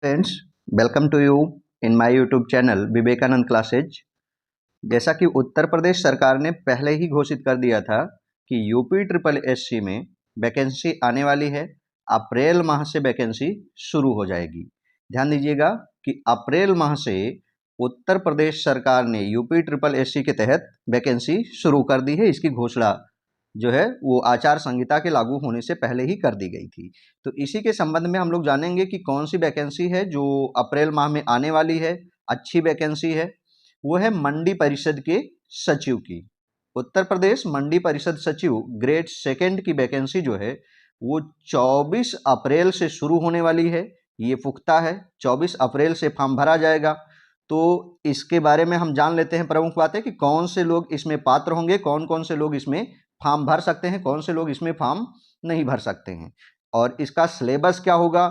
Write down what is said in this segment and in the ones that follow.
Friends, welcome to you in my YouTube channel Vivekananda classes. जैसा कि उत्तर प्रदेश सरकार ने पहले ही घोषित कर दिया था कि यूपी ट्रिपल एससी में वैकेंसी आने वाली है। अप्रैल माह से वैकेंसी शुरू हो जाएगी। ध्यान दीजिएगा कि अप्रैल माह से उत्तर प्रदेश सरकार ने यूपी ट्रिपल एससी के तहत वैकेंसी शुरू कर दी है। इसकी घोषणा जो है वो आचार संहिता के लागू होने से पहले ही कर दी गई थी। तो इसी के संबंध में हम लोग जानेंगे कि कौन सी वैकेंसी है जो अप्रैल माह में आने वाली है, अच्छी वैकेंसी है। वो है मंडी परिषद के सचिव की। उत्तर प्रदेश मंडी परिषद सचिव ग्रेड सेकंड की वैकेंसी जो है वो 24 अप्रैल से शुरू होने वाली है। ये पुख्ता है, 24 अप्रैल से फॉर्म भरा जाएगा। तो इसके बारे में हम जान लेते हैं। प्रमुख बात है कि कौन से लोग इसमें पात्र होंगे, कौन कौन से लोग इसमें फॉर्म भर सकते हैं, कौन से लोग इसमें फॉर्म नहीं भर सकते हैं, और इसका सिलेबस क्या होगा।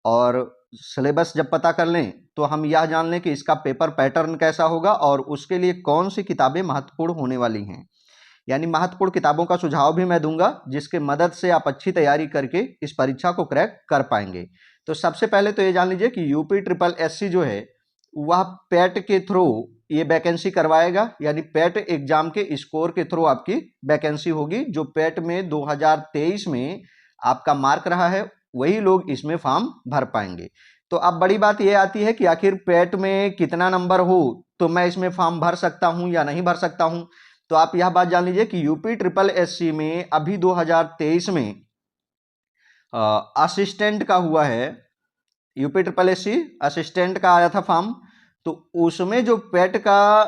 और सिलेबस जब पता कर लें तो हम यह जान लें कि इसका पेपर पैटर्न कैसा होगा और उसके लिए कौन सी किताबें महत्वपूर्ण होने वाली हैं। यानी महत्वपूर्ण किताबों का सुझाव भी मैं दूंगा जिसके मदद से आप अच्छी तैयारी करके इस परीक्षा को क्रैक कर पाएंगे। तो सबसे पहले तो ये जान लीजिए कि यूपी ट्रिपल एससी जो है वह पैट के थ्रू ये वैकेंसी करवाएगा। यानी पैट एग्जाम के स्कोर के थ्रू आपकी वैकेंसी होगी। जो पैट में 2023 में आपका मार्क रहा है वही लोग इसमें फॉर्म भर पाएंगे। तो अब बड़ी बात यह आती है कि आखिर पैट में कितना नंबर हो तो मैं इसमें फॉर्म भर सकता हूं या नहीं भर सकता हूं। तो आप यह बात जान लीजिए कि यूपी ट्रिपल एससी में अभी 2023 में असिस्टेंट का हुआ है। यूपी ट्रिपल एससी असिस्टेंट का आया था फॉर्म। तो उसमें जो पैट का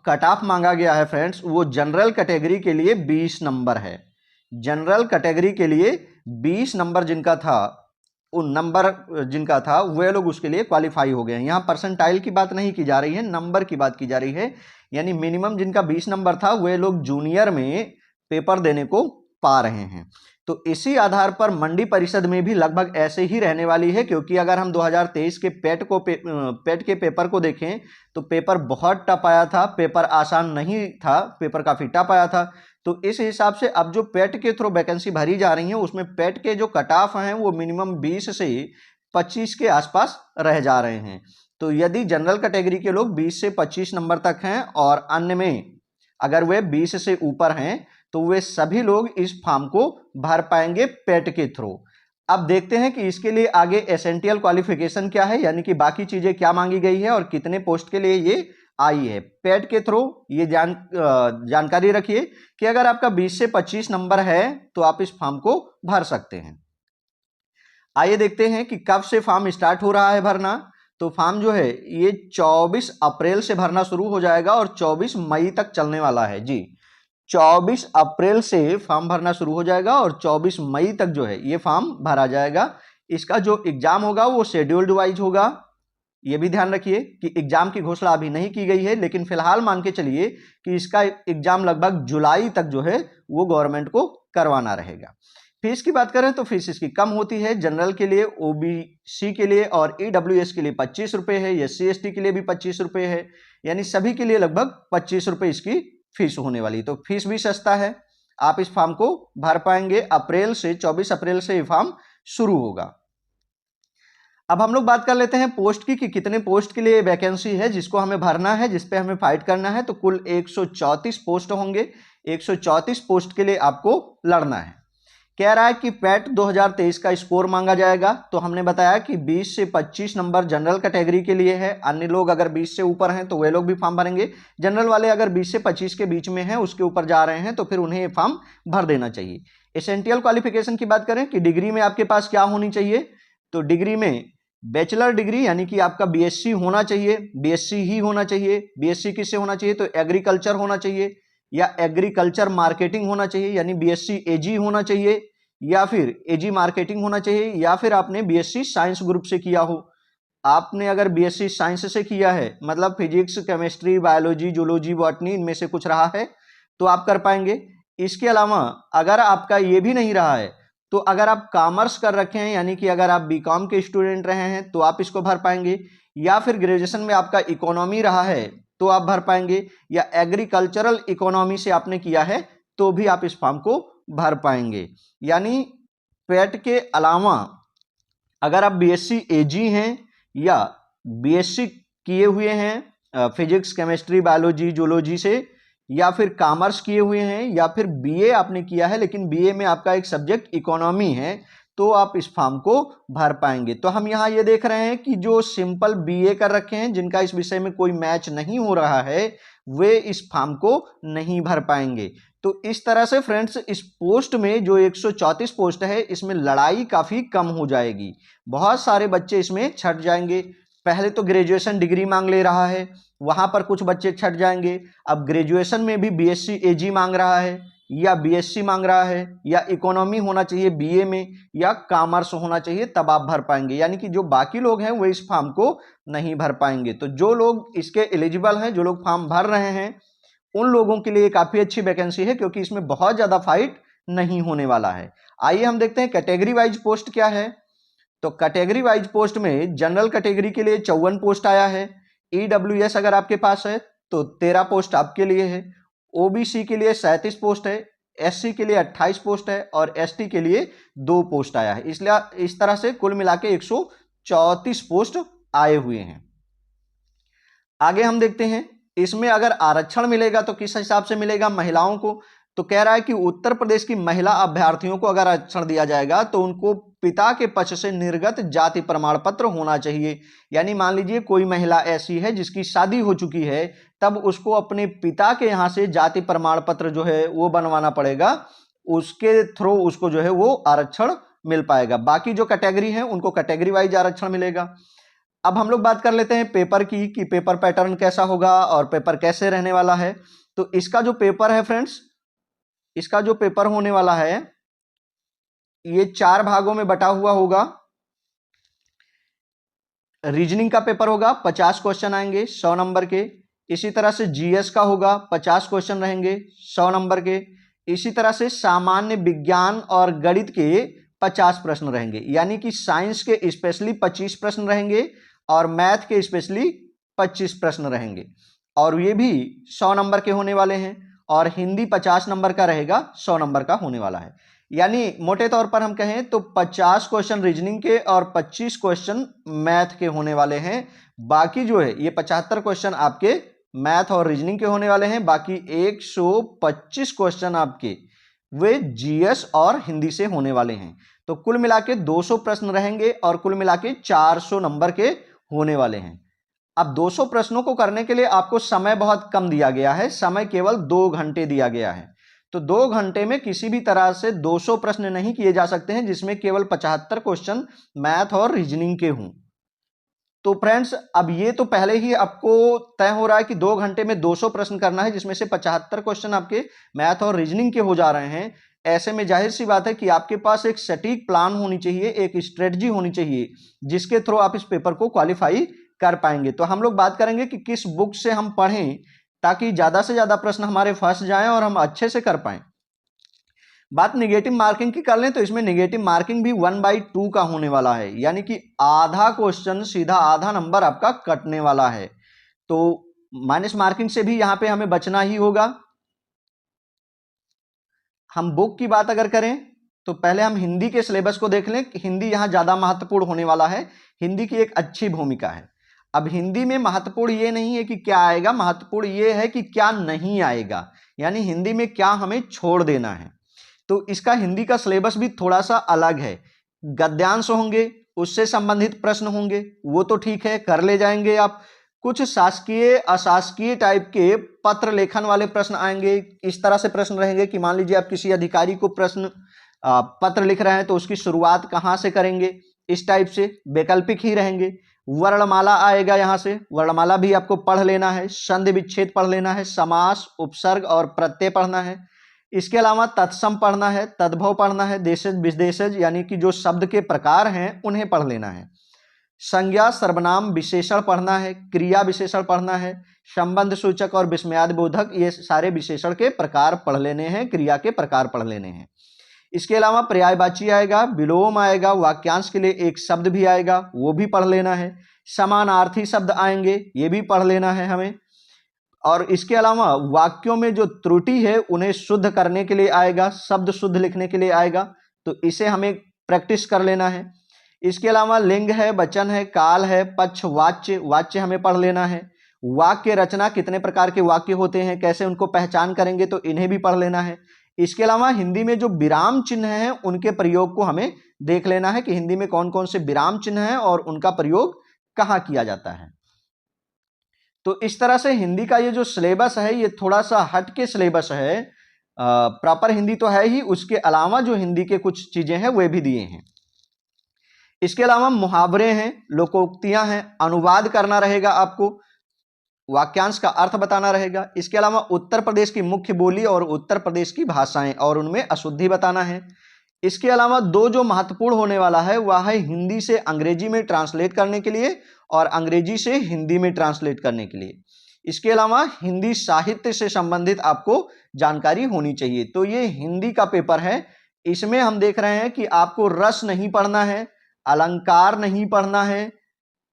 कट ऑफ मांगा गया है फ्रेंड्स, वो जनरल कैटेगरी के लिए 20 नंबर है। जनरल कैटेगरी के लिए 20 नंबर जिनका था, उन नंबर जिनका था वे लोग उसके लिए क्वालिफाई हो गए हैं। यहाँ परसेंटाइल की बात नहीं की जा रही है, नंबर की बात की जा रही है। यानी मिनिमम जिनका 20 नंबर था वे लोग जूनियर में पेपर देने को पा रहे हैं। तो इसी आधार पर मंडी परिषद में भी लगभग ऐसे ही रहने वाली है, क्योंकि अगर हम 2023 के पेट के पेपर को देखें तो पेपर बहुत टफ आया था, पेपर आसान नहीं था, पेपर काफी टफ आया था। तो इस हिसाब से अब जो पेट के थ्रू वैकेंसी भरी जा रही है उसमें पेट के जो कट ऑफ हैं वो मिनिमम 20 से 25 के आसपास रह जा रहे हैं। तो यदि जनरल कैटेगरी के लोग 20 से 25 नंबर तक हैं और अन्य में अगर वे 20 से ऊपर हैं तो वे सभी लोग इस फॉर्म को भर पाएंगे पेट के थ्रू। अब देखते हैं कि इसके लिए आगे एसेंशियल क्वालिफिकेशन क्या है, यानी कि बाकी चीजें क्या मांगी गई है और कितने पोस्ट के लिए ये आई है। पेट के थ्रू ये जानकारी रखिए कि अगर आपका 20 से 25 नंबर है तो आप इस फॉर्म को भर सकते हैं। आइए देखते हैं कि कब से फॉर्म स्टार्ट हो रहा है भरना। तो फॉर्म जो है ये 24 अप्रैल से भरना शुरू हो जाएगा और 24 मई तक चलने वाला है जी। 24 अप्रैल से फॉर्म भरना शुरू हो जाएगा और 24 मई तक जो है ये फॉर्म भरा जाएगा। इसका जो एग्जाम होगा वो शेड्यूल्ड वाइज होगा। ये भी ध्यान रखिए कि एग्जाम की घोषणा अभी नहीं की गई है, लेकिन फिलहाल मान के चलिए कि इसका एग्जाम लगभग जुलाई तक जो है वो गवर्नमेंट को करवाना रहेगा। फीस की बात करें तो फीस इसकी कम होती है। जनरल के लिए, ओबीसी के लिए और ईडब्ल्यूएस के लिए 25 रुपए है, एससी एसटी के लिए भी 25 रुपए है। यानी सभी के लिए लगभग 25 रुपए इसकी फीस होने वाली। तो फीस भी सस्ता है, आप इस फॉर्म को भर पाएंगे। अप्रैल से 24 अप्रैल से ये फॉर्म शुरू होगा। अब हम लोग बात कर लेते हैं पोस्ट की कि कितने पोस्ट के लिए वैकेंसी है जिसको हमें भरना है, जिसपे हमें फाइट करना है। तो कुल 134 पोस्ट होंगे। 134 पोस्ट के लिए आपको लड़ना है। कह रहा है कि पैट 2023 का स्कोर मांगा जाएगा। तो हमने बताया कि 20 से 25 नंबर जनरल कैटेगरी के लिए है। अन्य लोग अगर 20 से ऊपर हैं तो वे लोग भी फॉर्म भरेंगे। जनरल वाले अगर 20 से 25 के बीच में हैं, उसके ऊपर जा रहे हैं, तो फिर उन्हें ये फॉर्म भर देना चाहिए। एसेंशियल क्वालिफिकेशन की बात करें कि डिग्री में आपके पास क्या होनी चाहिए, तो डिग्री में बैचलर डिग्री यानी कि आपका बीएससी होना चाहिए, बीएससी ही होना चाहिए। बीएससी किससे होना चाहिए, तो एग्रीकल्चर होना चाहिए या एग्रीकल्चर मार्केटिंग होना चाहिए, यानी बीएससी एजी होना चाहिए या फिर एजी मार्केटिंग होना चाहिए, या फिर आपने बीएससी साइंस ग्रुप से किया हो। आपने अगर बीएससी साइंस से किया है, मतलब physics, chemistry, biology, zoology, botany, इनमें से कुछ रहा है तो आप कर पाएंगे। इसके अलावा अगर आपका ये भी नहीं रहा है तो अगर आप कॉमर्स कर रखे हैं, यानी कि अगर आप बीकॉम के स्टूडेंट रहे हैं तो आप इसको भर पाएंगे, या फिर ग्रेजुएशन में आपका इकोनॉमी रहा है तो आप भर पाएंगे, या एग्रीकल्चरल इकोनॉमी से आपने किया है तो भी आप इस फॉर्म को भर पाएंगे। यानी पैट के अलावा अगर आप बीएससी एजी हैं या बीएससी किए हुए हैं फिजिक्स, केमिस्ट्री, बायोलॉजी, जूलॉजी से, या फिर कॉमर्स किए हुए हैं, या फिर बीए आपने किया है लेकिन बीए में आपका एक सब्जेक्ट इकोनॉमी है, तो आप इस फॉर्म को भर पाएंगे। तो हम यहाँ ये देख रहे हैं कि जो सिंपल बीए कर रखे हैं, जिनका इस विषय में कोई मैच नहीं हो रहा है, वे इस फॉर्म को नहीं भर पाएंगे। तो इस तरह से फ्रेंड्स इस पोस्ट में जो 134 पोस्ट है, इसमें लड़ाई काफी कम हो जाएगी, बहुत सारे बच्चे इसमें छट जाएंगे। पहले तो ग्रेजुएशन डिग्री मांग ले रहा है, वहां पर कुछ बच्चे छट जाएंगे। अब ग्रेजुएशन में भी बीएससी एजी मांग रहा है, या बीएससी मांग रहा है, या इकोनॉमी होना चाहिए बीए में, या कॉमर्स होना चाहिए, तब आप भर पाएंगे। यानी कि जो बाकी लोग हैं वो इस फॉर्म को नहीं भर पाएंगे। तो जो लोग इसके एलिजिबल हैं, जो लोग फॉर्म भर रहे हैं, उन लोगों के लिए काफी अच्छी वैकेंसी है, क्योंकि इसमें बहुत ज्यादा फाइट नहीं होने वाला है। आइए हम देखते हैं कैटेगरी वाइज पोस्ट क्या है। तो कैटेगरी वाइज पोस्ट में जनरल कैटेगरी के लिए 54 पोस्ट आया है। ईडब्ल्यूएस अगर आपके पास है तो 13 पोस्ट आपके लिए है। ओबीसी के लिए 37 पोस्ट है, एससी के लिए 28 पोस्ट है, और एसटी के लिए 2 पोस्ट आया है। इसलिए इस तरह से कुल मिला के 134 पोस्ट आए हुए हैं। आगे हम देखते हैं इसमें अगर आरक्षण मिलेगा तो किस हिसाब से मिलेगा महिलाओं को। तो कह रहा है कि उत्तर प्रदेश की महिला अभ्यर्थियों को अगर आरक्षण दिया जाएगा तो उनको पिता के पक्ष से निर्गत जाति प्रमाण पत्र होना चाहिए। यानी मान लीजिए कोई महिला ऐसी है जिसकी शादी हो चुकी है, तब उसको अपने पिता के यहाँ से जाति प्रमाण पत्र जो है वो बनवाना पड़ेगा, उसके थ्रू उसको जो है वो आरक्षण मिल पाएगा। बाकी जो कैटेगरी है उनको कैटेगरी वाइज आरक्षण मिलेगा। अब हम लोग बात कर लेते हैं पेपर की, कि पेपर पैटर्न कैसा होगा और पेपर कैसे रहने वाला है। तो इसका जो पेपर है फ्रेंड्स, इसका जो पेपर होने वाला है ये 4 भागों में बटा हुआ होगा। रीजनिंग का पेपर होगा, 50 क्वेश्चन आएंगे 100 नंबर के। इसी तरह से जीएस का होगा, 50 क्वेश्चन रहेंगे 100 नंबर के। इसी तरह से सामान्य विज्ञान और गणित के 50 प्रश्न रहेंगे, यानी कि साइंस के स्पेशली 25 प्रश्न रहेंगे और मैथ के स्पेशली 25 प्रश्न रहेंगे, और ये भी 100 नंबर के होने वाले हैं। और हिंदी 50 नंबर का रहेगा, 100 नंबर का होने वाला है। यानी मोटे तौर पर हम कहें तो 50 क्वेश्चन रीजनिंग के और 25 क्वेश्चन मैथ के होने वाले हैं। बाकी जो है ये 75 क्वेश्चन आपके मैथ और रीजनिंग के होने वाले हैं। बाकी 125 क्वेश्चन आपके वे जीएस और हिंदी से होने वाले हैं। तो कुल मिला के 200 प्रश्न रहेंगे और कुल मिला के 400 नंबर के होने वाले हैं। अब 200 प्रश्नों को करने के लिए आपको समय बहुत कम दिया गया है, समय केवल 2 घंटे दिया गया है। तो 2 घंटे में किसी भी तरह से 200 प्रश्न नहीं किए जा सकते हैं जिसमें केवल 75 क्वेश्चन मैथ और रीजनिंग के हों। तो फ्रेंड्स अब ये तो पहले ही आपको तय हो रहा है कि 2 घंटे में 200 प्रश्न करना है, जिसमें से 75 क्वेश्चन आपके मैथ और रीजनिंग के हो जा रहे हैं। ऐसे में जाहिर सी बात है कि आपके पास एक सटीक प्लान होनी चाहिए, एक स्ट्रेटजी होनी चाहिए, जिसके थ्रू आप इस पेपर को क्वालिफाई कर पाएंगे। तो हम लोग बात करेंगे कि किस बुक से हम पढ़ें ताकि ज्यादा से ज्यादा प्रश्न हमारे फंस जाएं और हम अच्छे से कर पाएं। बात नेगेटिव मार्किंग की कर लें तो इसमें नेगेटिव मार्किंग भी 1/2 का होने वाला है, यानी कि आधा क्वेश्चन सीधा आधा नंबर आपका कटने वाला है। तो माइनस मार्किंग से भी यहां पे हमें बचना ही होगा। हम बुक की बात अगर करें तो पहले हम हिंदी के सिलेबस को देख लें कि हिंदी यहां ज्यादा महत्वपूर्ण होने वाला है। हिंदी की एक अच्छी भूमिका है। अब हिंदी में महत्वपूर्ण ये नहीं है कि क्या आएगा, महत्वपूर्ण ये है कि क्या नहीं आएगा, यानी हिंदी में क्या हमें छोड़ देना है। तो इसका हिंदी का सिलेबस भी थोड़ा सा अलग है। गद्यांश होंगे, उससे संबंधित प्रश्न होंगे, वो तो ठीक है कर ले जाएंगे आप। कुछ शासकीय अशासकीय टाइप के पत्र लेखन वाले प्रश्न आएंगे। इस तरह से प्रश्न रहेंगे कि मान लीजिए आप किसी अधिकारी को प्रश्न पत्र लिख रहे हैं तो उसकी शुरुआत कहाँ से करेंगे, इस टाइप से वैकल्पिक ही रहेंगे। वर्णमाला आएगा, यहाँ से वर्णमाला भी आपको पढ़ लेना है, संधि विच्छेद पढ़ लेना है, समास, उपसर्ग और प्रत्यय पढ़ना है। इसके अलावा तत्सम पढ़ना है, तद्भव पढ़ना है, देशज विशेषज यानी कि जो शब्द के प्रकार हैं उन्हें पढ़ लेना है। संज्ञा सर्वनाम विशेषण पढ़ना है, क्रिया विशेषण पढ़ना है, संबंध सूचक और विस्मयादि बोधक, ये सारे विशेषण के प्रकार पढ़ लेने हैं, क्रिया के प्रकार पढ़ लेने हैं। इसके अलावा पर्यायवाची आएगा, विलोम आएगा, वाक्यांश के लिए एक शब्द भी आएगा, वो भी पढ़ लेना है। समानार्थी शब्द आएंगे, ये भी पढ़ लेना है हमें। और इसके अलावा वाक्यों में जो त्रुटि है उन्हें शुद्ध करने के लिए आएगा, शब्द शुद्ध लिखने के लिए आएगा, तो इसे हमें प्रैक्टिस कर लेना है। इसके अलावा लिंग है, वचन है, काल है, पक्ष, वाच्य, वाच्य हमें पढ़ लेना है। वाक्य रचना, कितने प्रकार के वाक्य होते हैं, कैसे उनको पहचान करेंगे, तो इन्हें भी पढ़ लेना है। इसके अलावा हिंदी में जो विराम चिन्ह हैं उनके प्रयोग को हमें देख लेना है कि हिंदी में कौन कौन से विराम चिन्ह हैं और उनका प्रयोग कहाँ किया जाता है। तो इस तरह से हिंदी का ये जो सिलेबस है ये थोड़ा सा हट के सिलेबस है। प्रॉपर हिंदी तो है ही, उसके अलावा जो हिंदी के कुछ चीजें हैं वे भी दिए हैं। इसके अलावा मुहावरे हैं, लोकोक्तियां हैं, अनुवाद करना रहेगा आपको, वाक्यांश का अर्थ बताना रहेगा। इसके अलावा उत्तर प्रदेश की मुख्य बोली और उत्तर प्रदेश की भाषाएं और उनमें अशुद्धि बताना है। इसके अलावा दो जो महत्वपूर्ण होने वाला है वह है हिंदी से अंग्रेजी में ट्रांसलेट करने के लिए और अंग्रेजी से हिंदी में ट्रांसलेट करने के लिए। इसके अलावा हिंदी साहित्य से संबंधित आपको जानकारी होनी चाहिए। तो ये हिंदी का पेपर है, इसमें हम देख रहे हैं कि आपको रस नहीं पढ़ना है, अलंकार नहीं पढ़ना है,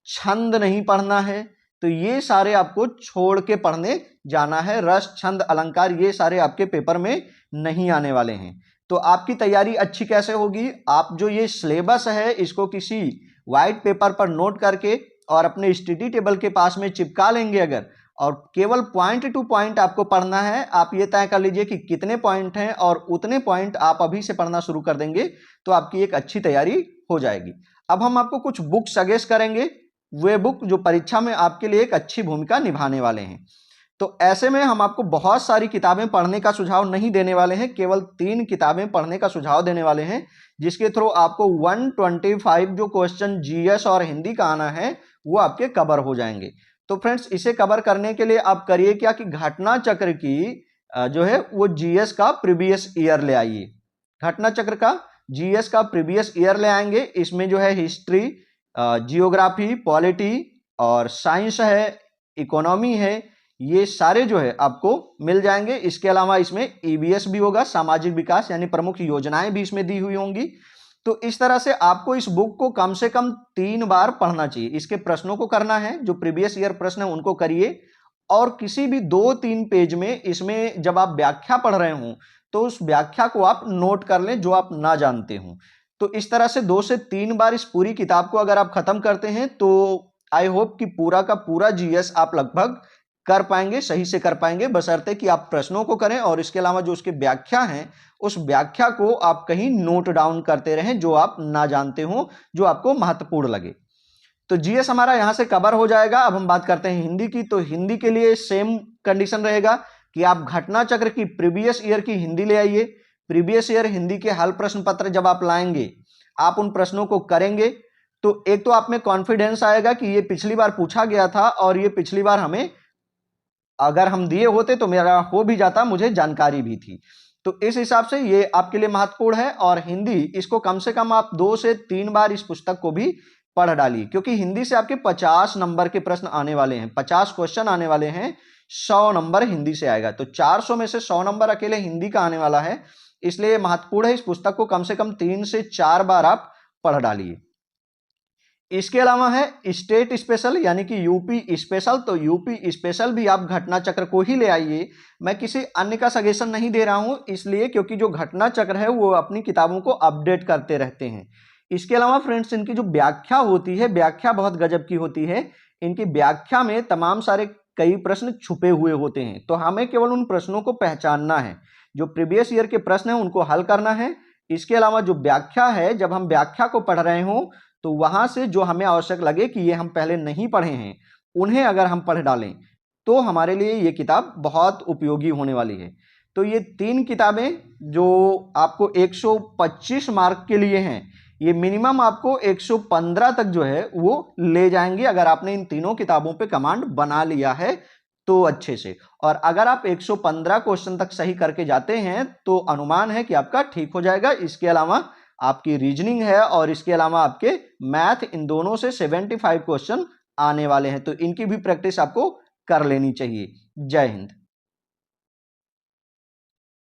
छंद नहीं पढ़ना है, तो ये सारे आपको छोड़ के पढ़ने जाना है। रस, छंद, अलंकार ये सारे आपके पेपर में नहीं आने वाले हैं। तो आपकी तैयारी अच्छी कैसे होगी, आप जो ये सिलेबस है इसको किसी वाइट पेपर पर नोट करके और अपने स्टडी टेबल के पास में चिपका लेंगे अगर, और केवल पॉइंट टू पॉइंट आपको पढ़ना है। आप ये तय कर लीजिए कि कितने पॉइंट हैं और उतने पॉइंट आप अभी से पढ़ना शुरू कर देंगे तो आपकी एक अच्छी तैयारी हो जाएगी। अब हम आपको कुछ बुक सजेस्ट करेंगे, वे बुक जो परीक्षा में आपके लिए एक अच्छी भूमिका निभाने वाले हैं। तो ऐसे में हम आपको बहुत सारी किताबें पढ़ने का सुझाव नहीं देने वाले हैं, केवल 3 किताबें पढ़ने का सुझाव देने वाले हैं, जिसके थ्रू आपको 125 जो क्वेश्चन जीएस और हिंदी का आना है वो आपके कवर हो जाएंगे। तो फ्रेंड्स, इसे कवर करने के लिए आप करिए क्या कि घटना चक्र की जो है वो जीएस का प्रीवियस ईयर ले आइए। घटना चक्र का जीएस का प्रीवियस ईयर ले आएंगे। इसमें जो है हिस्ट्री, जियोग्राफी, पॉलिटी और साइंस है, इकोनॉमी है, ये सारे जो है आपको मिल जाएंगे। इसके अलावा इसमें ईवीएस भी होगा, सामाजिक विकास, यानी प्रमुख योजनाएं भी इसमें दी हुई होंगी। तो इस तरह से आपको इस बुक को कम से कम 3 बार पढ़ना चाहिए। इसके प्रश्नों को करना है, जो प्रीवियस ईयर प्रश्न है उनको करिए, और किसी भी 2-3 पेज में इसमें जब आप व्याख्या पढ़ रहे हो तो उस व्याख्या को आप नोट कर लें जो आप ना जानते हो। तो इस तरह से 2 से 3 बार इस पूरी किताब को अगर आप खत्म करते हैं तो आई होप कि पूरा का पूरा जीएस आप लगभग कर पाएंगे, सही से कर पाएंगे, बशर्ते कि आप प्रश्नों को करें और इसके अलावा जो उसकी व्याख्या है उस व्याख्या को आप कहीं नोट डाउन करते रहें जो आप ना जानते हो, जो आपको महत्वपूर्ण लगे। तो जीएस हमारा यहां से कवर हो जाएगा। अब हम बात करते हैं हिंदी की। तो हिंदी के लिए सेम कंडीशन रहेगा कि आप घटना चक्र की प्रीवियस ईयर की हिंदी ले आइए। प्रीवियस ईयर हिंदी के हल प्रश्न पत्र जब आप लाएंगे, आप उन प्रश्नों को करेंगे तो एक तो आप में कॉन्फिडेंस आएगा कि ये पिछली बार पूछा गया था और ये पिछली बार हमें अगर हम दिए होते तो मेरा हो भी जाता, मुझे जानकारी भी थी। तो इस हिसाब से ये आपके लिए महत्वपूर्ण है। और हिंदी, इसको कम से कम आप 2 से 3 बार इस पुस्तक को भी पढ़ डालिए, क्योंकि हिंदी से आपके 50 नंबर के प्रश्न आने वाले हैं, 50 क्वेश्चन आने वाले हैं, 100 नंबर हिंदी से आएगा। तो 400 में से 100 नंबर अकेले हिंदी का आने वाला है, इसलिए महत्वपूर्ण है। इस पुस्तक को कम से कम 3 से 4 बार आप पढ़ डालिए। इसके अलावा है स्टेट स्पेशल, यानी कि यूपी स्पेशल। तो यूपी स्पेशल भी आप घटना चक्र को ही ले आइए। मैं किसी अन्य का सजेशन नहीं दे रहा हूं, इसलिए क्योंकि जो घटना चक्र है वो अपनी किताबों को अपडेट करते रहते हैं। इसके अलावा फ्रेंड्स, इनकी जो व्याख्या होती है, व्याख्या बहुत गजब की होती है। इनकी व्याख्या में तमाम सारे कई प्रश्न छुपे हुए होते हैं, तो हमें केवल उन प्रश्नों को पहचानना है, जो प्रीवियस ईयर के प्रश्न हैं उनको हल करना है। इसके अलावा जो व्याख्या है, जब हम व्याख्या को पढ़ रहे हों तो वहां से जो हमें आवश्यक लगे कि ये हम पहले नहीं पढ़े हैं, उन्हें अगर हम पढ़ डालें तो हमारे लिए ये किताब बहुत उपयोगी होने वाली है। तो ये 3 किताबें जो आपको 125 मार्क के लिए हैं, ये मिनिमम आपको 115 तक जो है वो ले जाएंगे अगर आपने इन तीनों किताबों पे कमांड बना लिया है तो अच्छे से। और अगर आप 115 क्वेश्चन तक सही करके जाते हैं तो अनुमान है कि आपका ठीक हो जाएगा। इसके अलावा आपकी रीजनिंग है और इसके अलावा आपके मैथ, इन दोनों से 75 क्वेश्चन आने वाले हैं, तो इनकी भी प्रैक्टिस आपको कर लेनी चाहिए। जय हिंद।